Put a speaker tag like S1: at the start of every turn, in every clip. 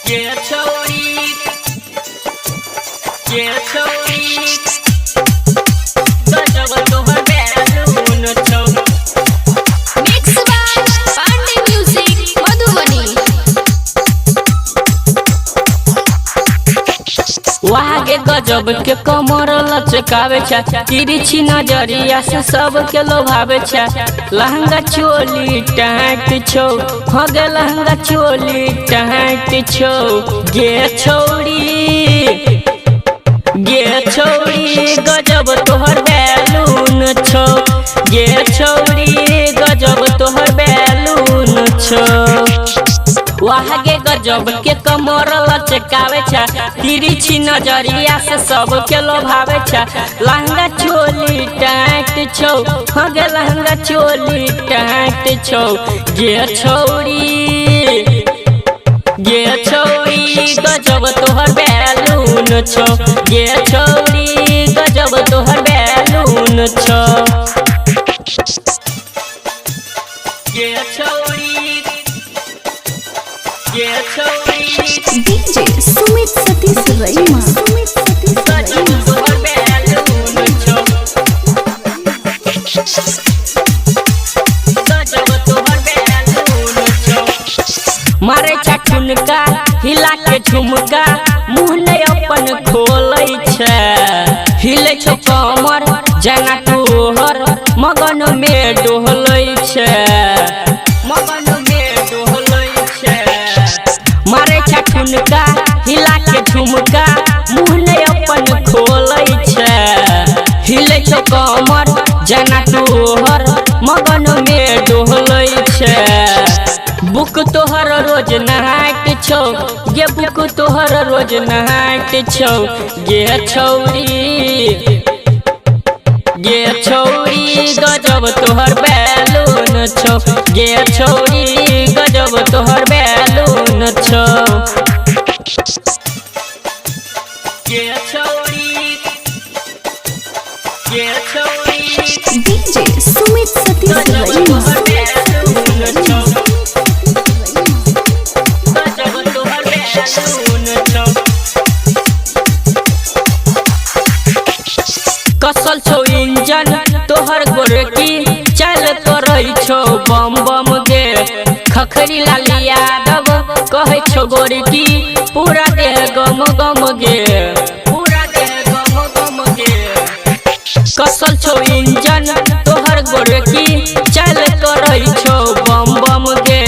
S1: Chhauri, Chhauri, Gajb Tohar Bailun Chho.
S2: Mix by Pandey Music Madhubani.
S1: वहाँ के गजब के कमर लचकावे छा, तिरछी नजरिया से सबके लोभावे छा। लहंगा चोली टाइट छो, हगे लहंगा चोली टाइट छो। गे छौरी गजब तोहर बैलून छो। गे छौरी गजब तोहर बैलून छो। वहाँ के गजब के कमर लचकावे छा, तिरछी नजरिया से सबके लोभावे छा। लहंगा चोली टाइट छो, हगे लहंगा चोली टाइट छो। गे छौरी गजब तोहर बैलून छो। गे छौरी गजब तोहर बैलून छो। गे छौरी
S2: DJ Sumit Satish Raima.
S1: गजब तोहर बैलून छो। गजब तोहर बैलून छो। मारे छा ठुनका हिला के झुमका, मुँह ने अपन खोलै छै। हिले छो कमर जेना तोहर मगन में डोहलै छै। मगन में डोहलै छै। मारे छा ठुनका हिला के झुमका, मुँह ने अपन खोलै छै। हिले छो कमर जेना तोहर मगन में डोहलै छै। बुक तोहर रोज नहाट छौ, गे बुक तोहर रोज नहाट छौ। गे छौरी गजब तोहर बैलून छौ। गे छौरी गजब तोहर बैलून छौ। गे छौरी
S2: DJ Sumit Satish
S1: गजब
S2: Raima.
S1: तोहर बैलून छौ। गजब तोहर बैलून छौ। कसल छौ इंजन तोहर गोरकी, चल करै छौ बम बम गे। खखरी लाल यादव कहै छौ गोरकी, पूरा देह गम गम गे। पूरा देह गम गम गे। कसल छौ इंजन तोहर गोरकी, चल करै छौ बम बम गे।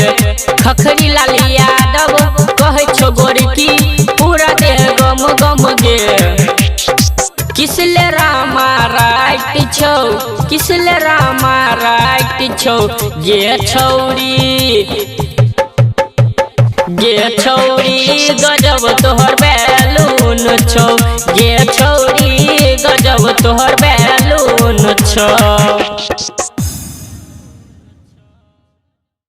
S1: खखरी लाल यादव कहै छौ गोरकी, पूरा देह गम गम गे। किसले रामा राइट छौ, किसले रामा राइट छौ। गे छौरी गजब तोहर बैलून छौ। गे छौरी गजब तोहर बैलून छौ।